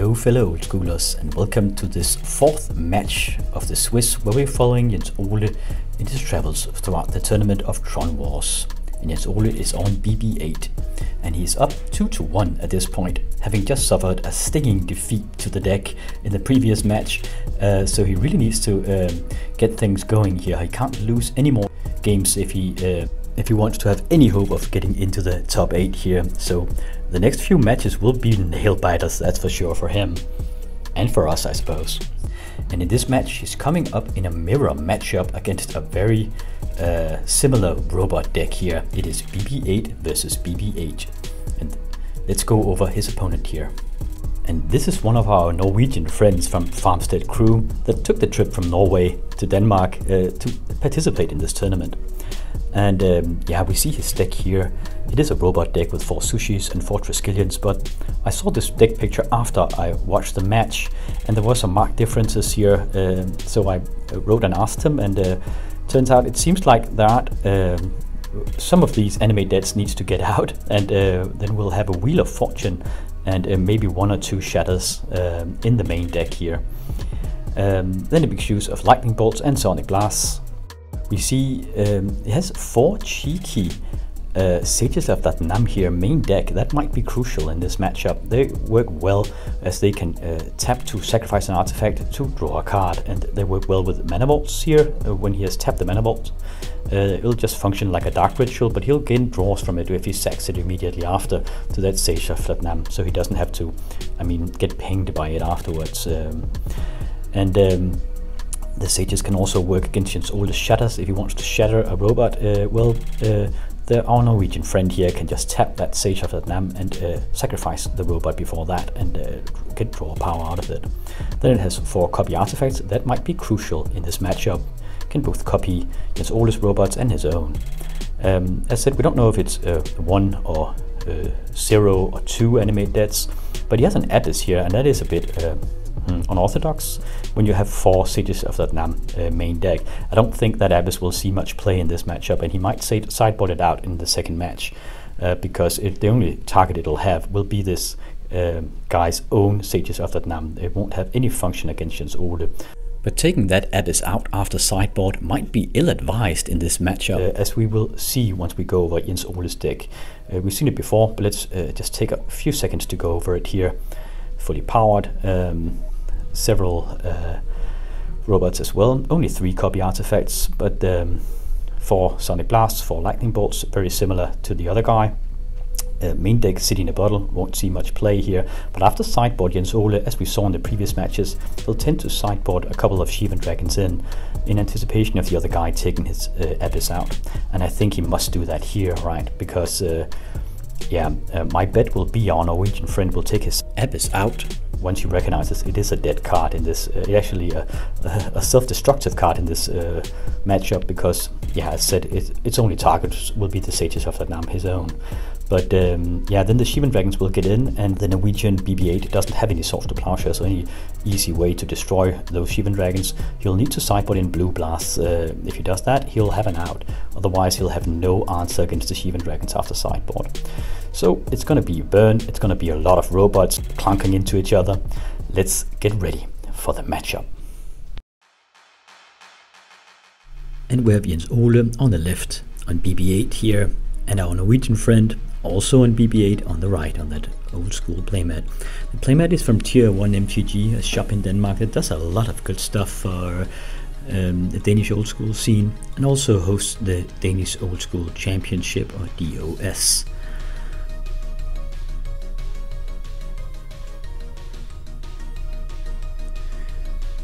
Hello fellow old schoolers, and welcome to this fourth match of the Swiss, where we're following Jens Ole in his travels throughout the tournament of Tron Wars. And Jens Ole is on BB-8, and he's up 2-1 at this point, having just suffered a stinging defeat to the deck in the previous match. So he really needs to get things going here. He can't lose any more games if he wants to have any hope of getting into the top 8 here. So the next few matches will be nail biters, that's for sure, for him. And for us, I suppose. And in this match, he's coming up in a mirror matchup against a very similar robot deck here. It is BB-8 versus BB-8. And let's go over his opponent here. And this is one of our Norwegian friends from Farmstead crew that took the trip from Norway to Denmark to participate in this tournament. And yeah, we see his deck here. It is a robot deck with 4 sushis and 4 Triskelions, but I saw this deck picture after I watched the match, and there were some marked differences here. So I wrote and asked him, and turns out it seems like that some of these anime decks needs to get out, and then we'll have a Wheel of Fortune and maybe 1 or 2 shatters in the main deck here. Then a big use of lightning bolts and sonic blasts. We see it has 4 cheeky Sages of that Nam here main deck. That might be crucial in this matchup. They work well as they can tap to sacrifice an artifact to draw a card, and they work well with mana vaults here. When he has tapped the mana vault, it'll just function like a dark ritual, but he'll gain draws from it if he sacks it immediately after to that Sage of Flatnam, so he doesn't have to, get pinged by it afterwards. The Sages can also work against Jens Ole's shatters. If he wants to shatter a robot, our Norwegian friend here can just tap that Sage of Vietnam and sacrifice the robot before that and get draw power out of it. Then it has 4 copy artifacts that might be crucial in this matchup. Can both copy Jens Ole's robots and his own. As said, we don't know if it's 1 or 0 or 2 animate deaths, but he has an Abyss here, and that is a bit unorthodox when you have 4 Sages of that Nam main deck. I don't think that Abyss will see much play in this matchup, and he might sideboard it out in the second match because the only target it'll have will be this guy's own Sages of that Nam. It won't have any function against Jens Ole. But taking that Abyss out after sideboard might be ill-advised in this matchup, as we will see once we go over Jens Ole's deck. We've seen it before, but let's just take a few seconds to go over it here. Fully powered, several robots as well, only 3 copy artifacts, but 4 sonic blasts, 4 lightning bolts, very similar to the other guy. Main deck City in a Bottle won't see much play here, but after sideboard Jens Ole, as we saw in the previous matches, he'll tend to sideboard a couple of Shivan Dragons in anticipation of the other guy taking his Abyss out, and I think he must do that here, right? Because my bet will be our Norwegian friend will take his Abyss out once he recognizes it is a dead card in this, actually a self-destructive card in this matchup, because, yeah, as said, its only target will be the Sages of Vietnam, his own. But then the Shivan Dragons will get in, and the Norwegian BB-8 doesn't have any Swords to Plowshares, so any easy way to destroy those Shivan Dragons. He'll need to sideboard in blue blasts. If he does that, he'll have an out. Otherwise, he'll have no answer against the Shivan Dragons after sideboard. So it's going to be a burn. It's going to be a lot of robots clunking into each other. Let's get ready for the matchup. And we have Jens Ole on the left on BB-8 here, and our Norwegian friend also on BB-8 on the right on that old school playmat. The playmat is from Tier 1 MTG, a shop in Denmark that does a lot of good stuff for the Danish old school scene, and also hosts the Danish Old School Championship, or DOS.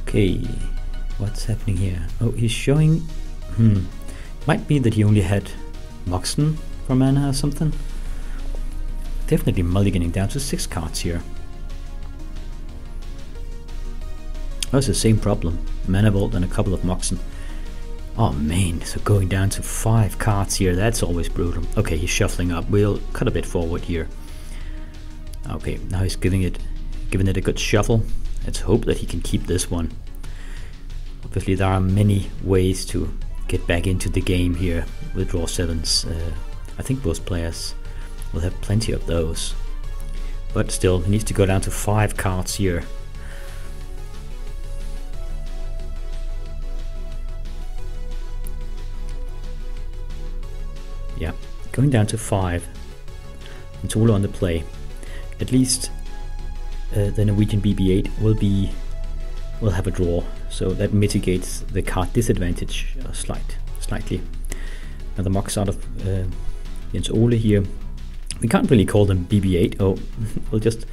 Okay, what's happening here? Oh, he's showing... might be that he only had Moxen for mana or something. Definitely mulliganing down to 6 cards here. Oh, it's the same problem. Mana Vault and a couple of Moxen. Oh man, so going down to 5 cards here, that's always brutal. Okay, he's shuffling up. We'll cut a bit forward here. Okay, now he's giving it a good shuffle. Let's hope that he can keep this one. Obviously there are many ways to get back into the game here with draw 7s. I think both players will have plenty of those. but still, he needs to go down to 5 cards here. Yeah, going down to 5. It's all on the play. At least the Norwegian BB-8 will have a draw, so that mitigates the card disadvantage slightly. Now the mocks out of Jens Ole here. We can't really call them BB-8, or we'll just,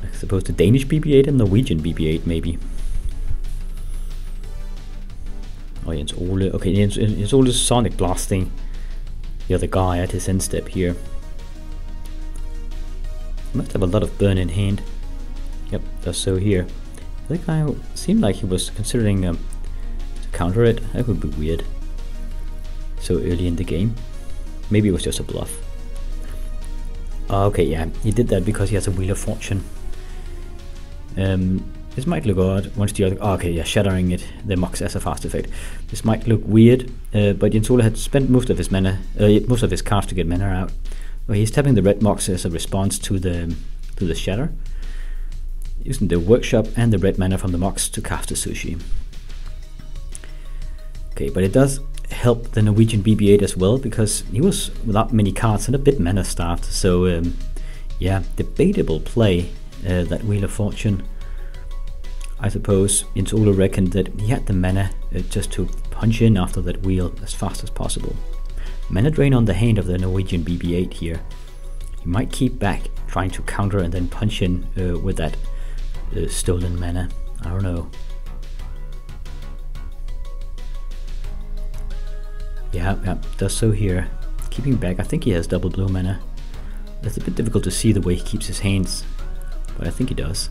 I suppose, the Danish BB-8 and Norwegian BB-8 maybe. Oh, Jens Ole. Okay, Jens Ole is Sonic blasting the other guy at his end step here. He must have a lot of burn in hand. Yep, does so here. The guy seemed like he was considering to counter it. That would be weird. So early in the game. Maybe it was just a bluff. Okay, yeah, he did that because he has a Wheel of Fortune. This might look odd once the other... Oh, okay, yeah, shattering it, the mocks as a fast effect. This might look weird, but Jens Ole had spent most of his mana, most of his cards to get mana out. Well, he's tapping the red mocks as a response to the shatter, using the workshop and the red mana from the mocks to cast a sushi. Okay, but it does help the Norwegian BB-8 as well, because he was without many cards and a bit mana starved. So yeah, debatable play, that Wheel of Fortune. I suppose Jens Ole reckoned that he had the mana just to punch in after that wheel as fast as possible. Mana drain on the hand of the Norwegian BB-8 here. He might keep back, trying to counter and then punch in with that stolen mana. I don't know. Yeah, does so here. Keeping back, I think he has double blue mana. It's a bit difficult to see the way he keeps his hands, but I think he does.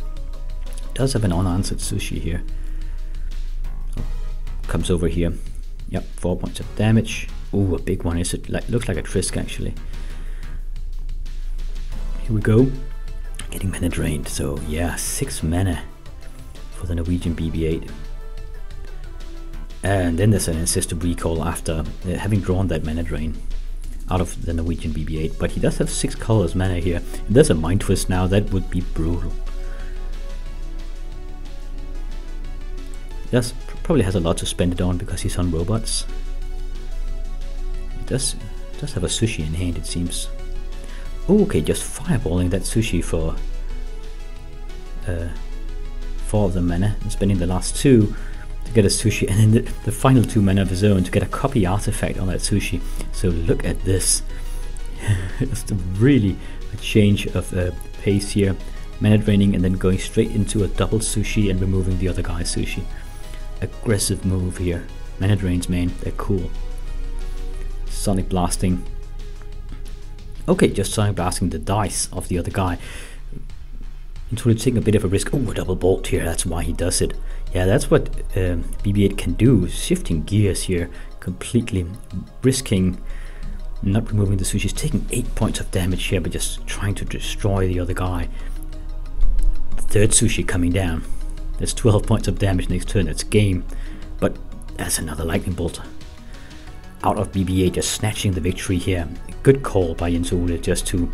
Does have an unanswered sushi here. Oh, comes over here. Yep, 4 points of damage. Ooh, a big one. Is it looks like a Trisk actually. Here we go. Getting mana drained. So yeah, 6 mana for the Norwegian BB-8. And then there's an insistent recall after having drawn that mana drain out of the Norwegian BB-8. But he does have 6 colors mana here. If there's a Mind Twist now, that would be brutal. He probably has a lot to spend it on because he's on robots. He does have a sushi in hand, it seems. Oh, okay, just fireballing that sushi for 4 of the mana and spending the last 2 to get a sushi, and then the final 2 mana of his own to get a copy artifact on that sushi. So look at this. It's really a change of pace here. Mana draining and then going straight into a double sushi and removing the other guy's sushi. Aggressive move here. Mana drains, man, they're cool. Sonic blasting. Okay, just Sonic blasting the dice of the other guy. Until taking a bit of a risk. Oh, a double bolt here, that's why he does it. Yeah, that's what BB-8 can do, shifting gears here, completely risking not removing the sushi. He's taking 8 points of damage here, but just trying to destroy the other guy. Third sushi coming down. There's 12 points of damage next turn, that's game. But that's another lightning bolt out of BB-8, just snatching the victory here. Good call by Jens Ole just to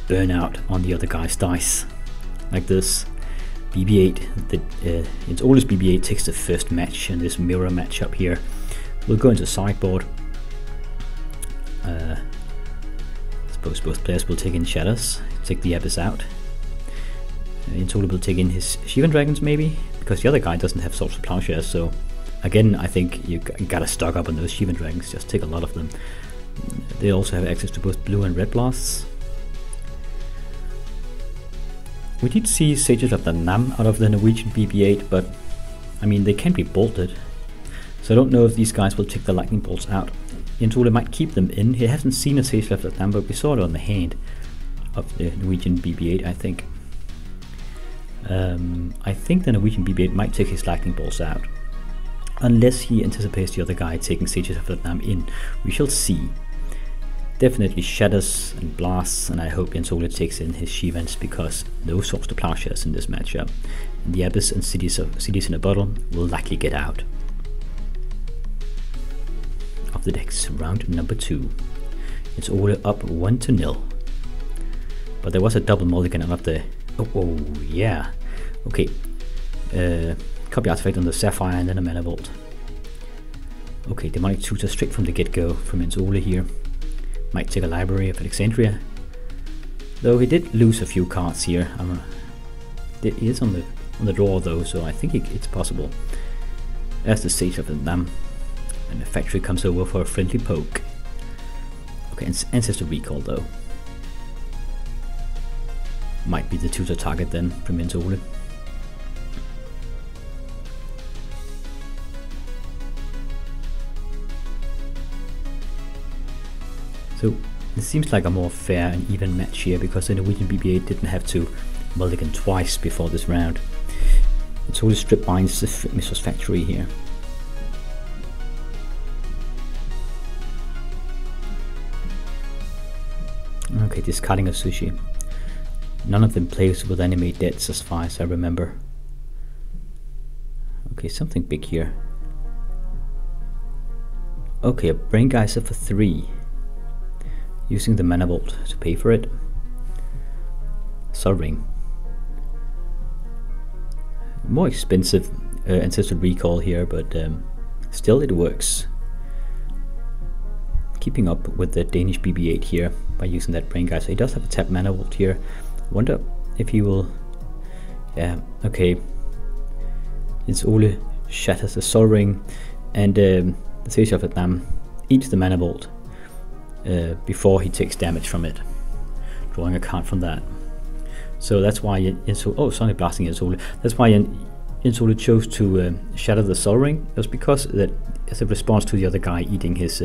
burn out on the other guy's dice. Like this. BB-8, Jens Ole's BB-8 takes the first match in this mirror matchup here. We'll go into sideboard. I suppose both players will take in Shadows, take the Abyss out. Jens Ole will take in his Shivan Dragons maybe, because the other guy doesn't have Swords of Plowshares, so again I think you gotta stock up on those Shivan Dragons, just take a lot of them. They also have access to both blue and red blasts. We did see Sages of the Nam out of the Norwegian BB-8, but I mean they can be bolted, so I don't know if these guys will take the lightning bolts out. Jens Ole might keep them in. He hasn't seen a Sage of the Nam, but we saw it on the hand of the Norwegian BB-8, I think. I think the Norwegian BB-8 might take his lightning bolts out, unless he anticipates the other guy taking Sages of the Nam in. We shall see. Definitely Shatters and Blasts, and I hope Jens Ole takes in his Shivans, because no Swords to Plowshares in this matchup. And the Abyss and Cities in a Bottle will likely get out of the decks. Round number 2. Jens Ole up 1-0. But there was a double mulligan out of the... Oh yeah. Okay. Copy artifact on the Sapphire and then a Mana Vault. Okay, Demonic Tutor straight from the get-go from Enzole here. Might take a Library of Alexandria. Though he did lose a few cards here. It is on the draw though, so I think it's possible. There's the Sage of the Dam. And the factory comes over for a friendly poke. Okay, Ancestor Recall though. Might be the tutor target then from Enzole. So it seems like a more fair and even match here because the Norwegian BB-8 didn't have to mulligan twice before this round. Enzole strip binds the Mistress Factory here. Okay, discarding a Sushi. None of them plays with enemy deaths as far as I remember. Okay, something big here. Okay, a Brain Geyser for 3. Using the Mana Vault to pay for it. Sol Ring. More expensive Ancestral Recall here, but still it works. Keeping up with the Danish BB-8 here by using that Brain Geyser. He does have a tap Mana Vault here. Wonder if he will... Yeah, okay. Enzole shatters the Sol Ring and the Sage of the Dam eats the Mana Vault before he takes damage from it. Drawing a card from that. So that's why Enzole... Oh, Sonic Blasting Enzole. That's why Enzole chose to shatter the Sol Ring. It was because that as a response to the other guy eating his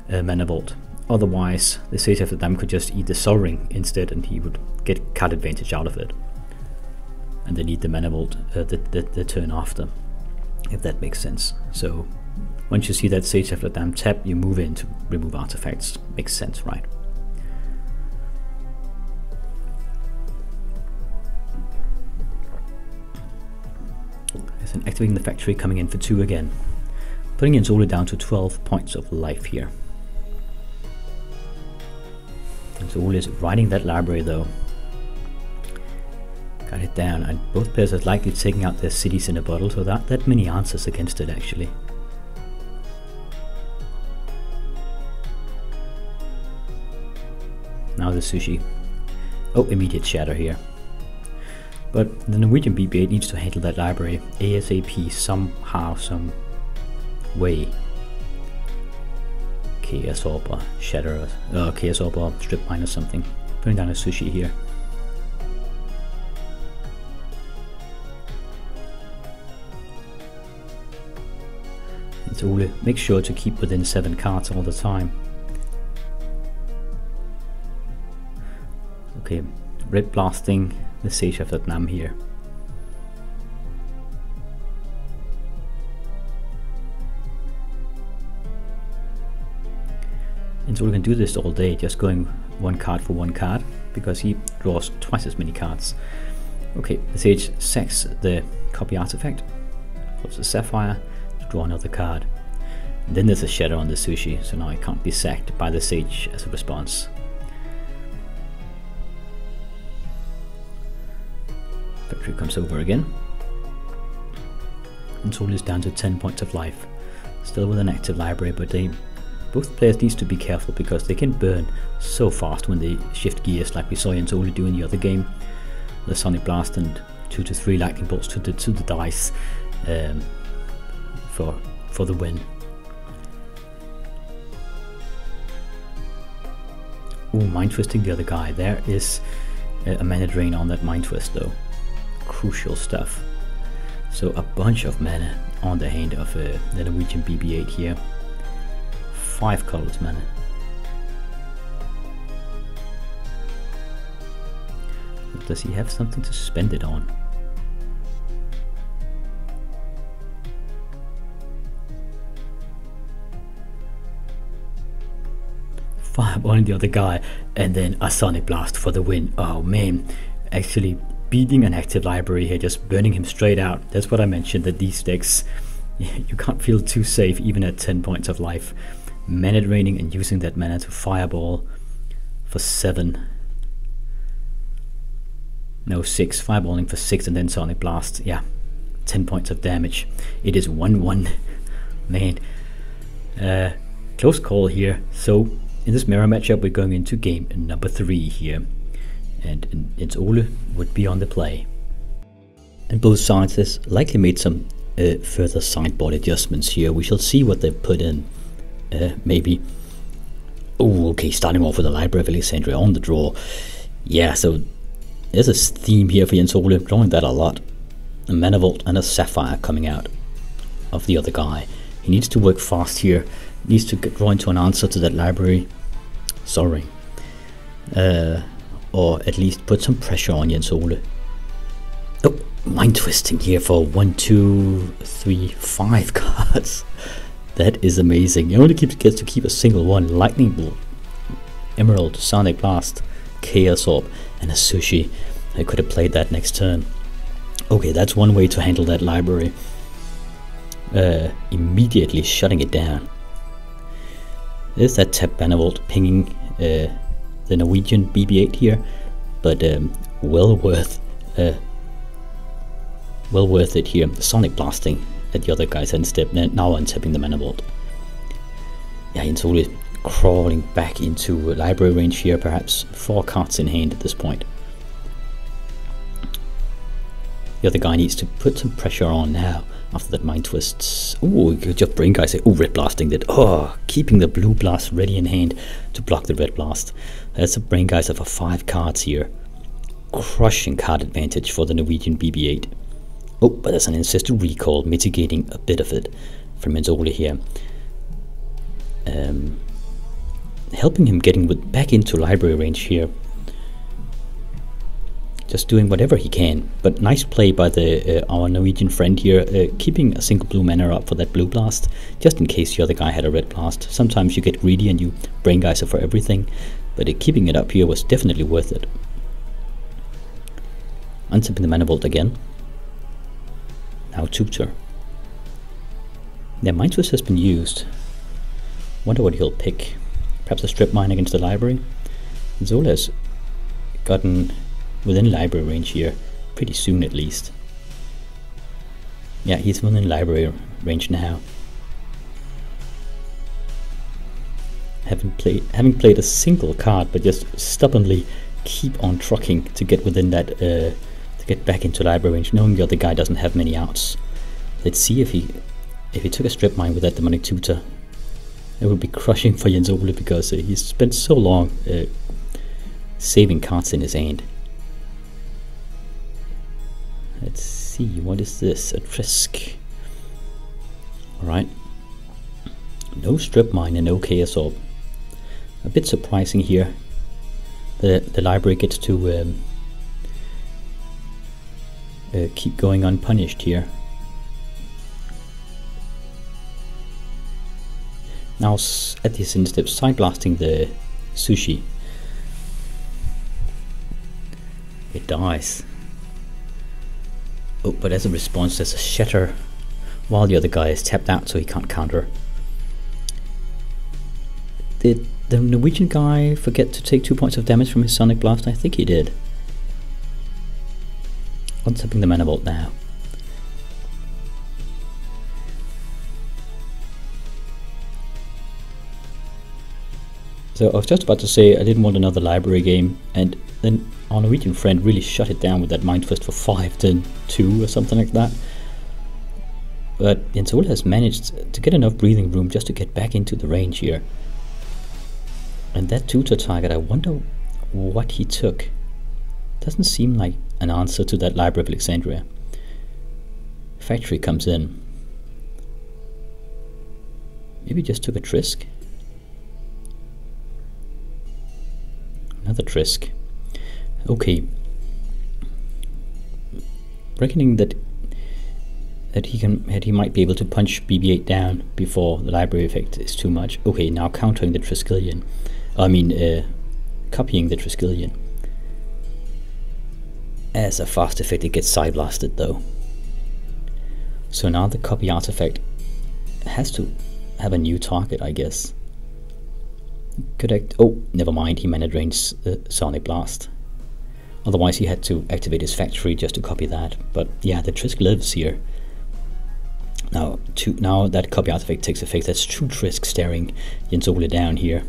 Mana Vault. Otherwise, the Sage of the Dam could just eat the Sol Ring instead and he would get card advantage out of it. And then eat the Mana Vault the turn after, if that makes sense. So, once you see that Sage of the Dam tap, you move in to remove artifacts. Makes sense, right? There's an activating the factory coming in for 2 again. Putting Enzole down to 12 points of life here. Enzole is riding that library though. Got it down, and both players are likely taking out their cities in a bottle, so that many answers against it actually. Now the Sushi. Oh, immediate shatter here. But the Norwegian BB-8 needs to handle that library ASAP somehow, some way. Chaos Orb, shatter, Chaos Orb, strip mine or something. Putting down a Sushi here. Enzole, make sure to keep within 7 cards all the time. Okay, red blasting the Sage of the Dam here. Enzole can do this all day, just going 1 card for 1 card, because he draws twice as many cards. Okay, the Sage sacks the copy artifact, puts the Sapphire to draw another card. And then there's a shatter on the Sushi, so now it can't be sacked by the Sage as a response. Factory comes over again. Enzole is down to 10 points of life. Still with an active library, but both players need to be careful because they can burn so fast when they shift gears, like we saw Enzole do in the other game. The Sonic Blast and 2 to 3 lightning bolts to the dice for the win. Ooh, Mind Twisting the other guy. There is a mana drain on that Mind Twist though. Crucial stuff. So a bunch of mana on the hand of the Norwegian BB-8 here. 5 colors mana. Does he have something to spend it on? Fireball on the other guy and then a Sonic Blast for the win. Oh man, actually beating an active library here, just burning him straight out. That's what I mentioned, that these decks, you can't feel too safe even at 10 points of life. Mana draining and using that mana to fireball for 7. No, 6, fireballing for 6 and then Sonic Blast. Yeah, 10 points of damage. It is 1-1. Man, close call here. So in this mirror matchup, we're going into game number 3 here, and it's Ole would be on the play. And both sides has likely made some further sideboard adjustments here. We shall see what they've put in. Maybe. Oh, okay, starting off with the Library of Alexandria on the draw. Yeah, so there's a theme here for Jens Ole, drawing that a lot. A Mana Vault and a Sapphire coming out of the other guy. He needs to work fast here. He needs to draw into an answer to that library. Sorry. Or at least put some pressure on Jens Ole. Oh, mind twisting here for 1, 2, 3, 5 cards. That is amazing. He only gets to keep a single one. Lightning Bolt, Emerald, Sonic Blast, Chaos Orb, and a Sushi. I could have played that next turn. Okay, that's one way to handle that library. Immediately shutting it down. There's that tap Mana Vault pinging the Norwegian BB-8 here, but well worth it here. The Sonic Blasting at the other guy's end step, now untapping the Mana Vault. Yeah, Jens Ole crawling back into library range here, perhaps 4 cards in hand at this point. The other guy needs to put some pressure on now after that Mind Twists. Oh, good job, Brain Guy. Say, oh, Red Blasting that. Oh, keeping the Blue Blast ready in hand to block the Red Blast. That's a Brain Geyser for 5 cards here. Crushing card advantage for the Norwegian BB-8. Oh, but there's an Ancestral Recall mitigating a bit of it from Jens Ole here. Helping him getting back into library range here. Just doing whatever he can, but nice play by our Norwegian friend here, keeping a single blue mana up for that blue blast, just in case the other guy had a red blast. Sometimes you get greedy and you Brain Geyser for everything, but keeping it up here was definitely worth it. Untapping the Mana Vault again. Now Tutor. Yeah, Mind Twist has been used. Wonder what he'll pick. Perhaps a Strip Mine against the library. Jens Ole has gotten within library range here, pretty soon at least. Yeah, he's within library range now. Having played a single card, but just stubbornly keep on trucking to get within that, to get back into library range, knowing the other guy doesn't have many outs. Let's see if he took a Strip Mine with that Demonic Tutor. It would be crushing for Jens Ole because he's spent so long saving cards in his hand. Let's see, what is this? A Trisk. Alright. No Strip Mine and no Chaos Orb. A bit surprising here. The library gets to keep going unpunished here. Now at this instant, side blasting the Sushi. It dies. Oh, but as a response there's a Shatter while the other guy is tapped out, so he can't counter. Did the Norwegian guy forget to take 2 points of damage from his Sonic Blast? I think he did. Untapping the Mana Vault now. So I was just about to say I didn't want another library game, and then our Norwegian friend really shut it down with that Mind Twist for 5, then 2 or something like that. But Jens Ole has managed to get enough breathing room just to get back into the range here. And that tutor target, I wonder what he took. Doesn't seem like an answer to that Library of Alexandria. Factory comes in. Maybe just took a Trisk. Another Trisk. Okay. Reckoning that he might be able to punch BB-8 down before the library effect is too much. Okay, now countering the Triskelion. Copying the Triskelion. As a fast effect, it gets side blasted though. So now the copy artifact has to have a new target, I guess. Correct. Oh, never mind. He mana drains the Sonic Blast. Otherwise he had to activate his factory just to copy that. But yeah, the Trisk lives here. Now that copy artifact takes effect, that's 2 Trisk staring Jens Ole down here.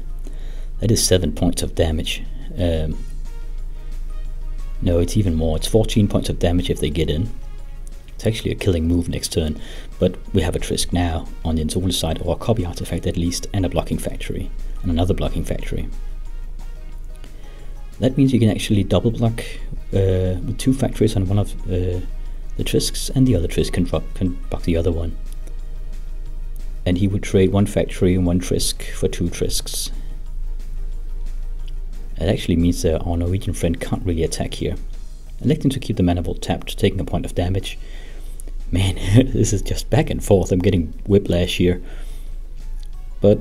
That is 7 points of damage. No, it's even more. It's 14 points of damage if they get in. It's actually a killing move next turn. But we have a Trisk now on Jens Ole's side, or a copy artifact at least, and a blocking factory, and another blocking factory. That means you can actually double block with 2 factories on one of the Trisks, and the other Trisk can block the other one. And he would trade 1 factory and 1 Trisk for 2 Trisks. It actually means that our Norwegian friend can't really attack here. Electing to keep the mana vault tapped, taking a point of damage. Man, this is just back and forth. I'm getting whiplash here. But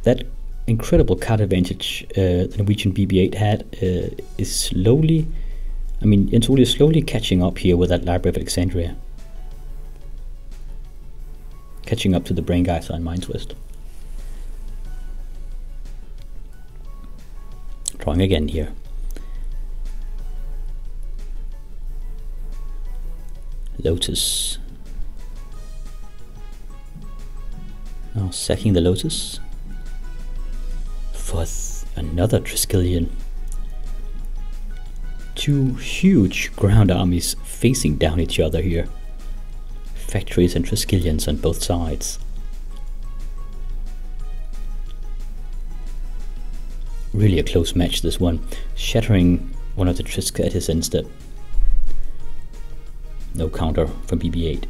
that incredible card advantage the Norwegian BB-8 had is slowly... I mean, Jens Ole is slowly catching up here with that Library of Alexandria. Catching up to the Brain Geyser and Mind Twist. Drawing again here. Lotus. Now sacking the Lotus. For another Triskelion. 2 huge ground armies facing down each other here. Factories and Triskelions on both sides. Really a close match, this one. Shattering one of the Trisk at his end step. No counter from BB-8.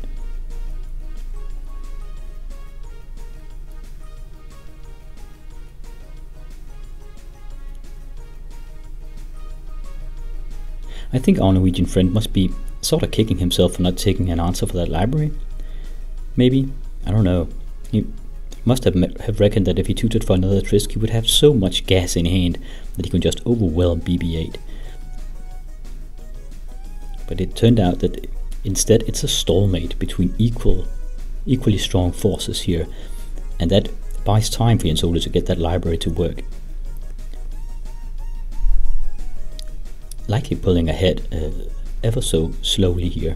I think our Norwegian friend must be sort of kicking himself for not taking an answer for that library. Maybe? I don't know. He must have reckoned that if he tutored for another Trisk, he would have so much gas in hand that he could just overwhelm BB-8. But it turned out that instead it's a stalemate between equally strong forces here, and that buys time for Jens Ole to get that library to work. Likely pulling ahead ever so slowly here.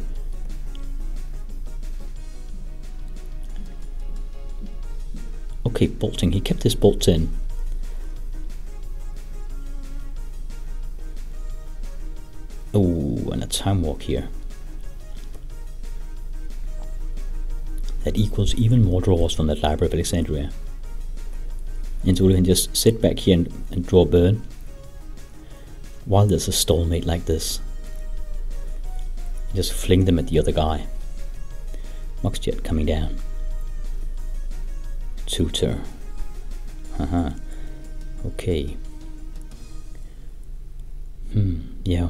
Okay, bolting. He kept his bolts in. Oh, and a time walk here. That equals even more draws from that Library of Alexandria. Jens Ole can just sit back here and draw burn. While there's a stalemate like this. Just fling them at the other guy. Moxjet coming down. Tutor. Haha. Okay. Yeah.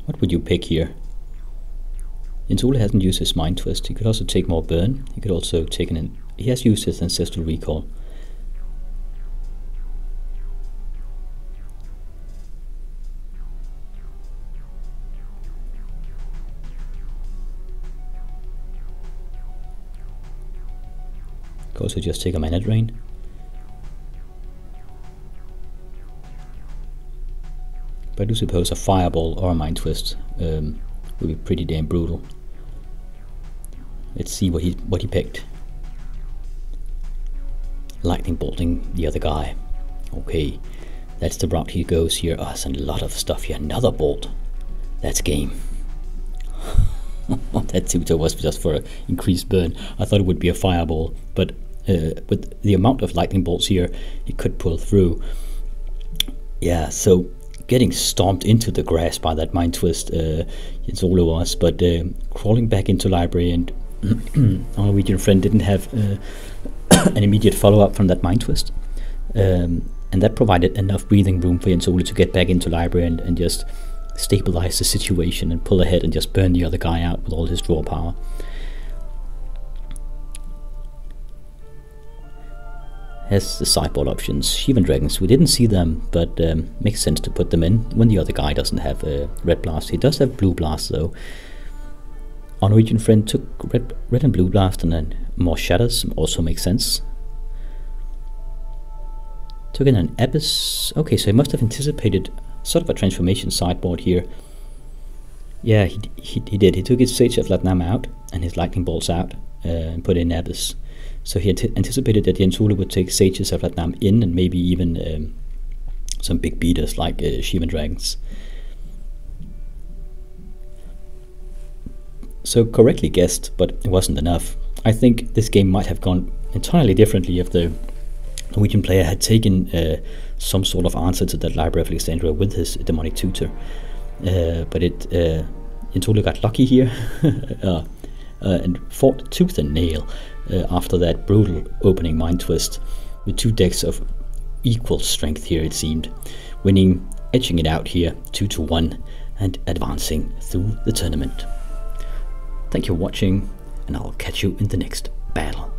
What would you pick here? Jens Ole hasn't used his Mind Twist. He could also take more burn. He could also take he has used his Ancestral Recall. Could also just take a mana drain. But I do suppose a Fireball or a Mind Twist would be pretty damn brutal. Let's see what he picked. Lightning bolting the other guy. Okay, that's the route he goes here. Oh, there's a lot of stuff here. Another bolt. That's game. That tutor was just for increased burn. I thought it would be a Fireball, but with the amount of lightning bolts here, he could pull through. Yeah, so getting stomped into the grass by that Mind Twist, Jens Ole was, but crawling back into library, and our Norwegian friend didn't have an immediate follow-up from that Mind Twist, and that provided enough breathing room for Jens Ole to get back into library and just stabilize the situation and pull ahead and just burn the other guy out with all his draw power. Has the sideboard options. Shivan Dragons, we didn't see them, but makes sense to put them in when the other guy doesn't have Red Blast. He does have Blue Blast though. Our Norwegian friend took red and Blue Blast, and then more Shatters also makes sense. Took in an Abyss. Okay, so he must have anticipated sort of a transformation sideboard here. Yeah, he did. He took his Sage of Latnam out and his Lightning Bolts out and put in Abyss. So he anticipated that Jens Ole would take Sages of Latnam in and maybe even some big beaters like Shivan Dragons. So correctly guessed, but it wasn't enough. I think this game might have gone entirely differently if the Norwegian player had taken some sort of answer to that Library of Alexandria with his Demonic Tutor. But Jens Ole got lucky here and fought tooth and nail after that brutal opening Mind Twist with 2 decks of equal strength here, it seemed, winning, edging it out here 2-1 and advancing through the tournament. Thank you for watching, and I'll catch you in the next battle.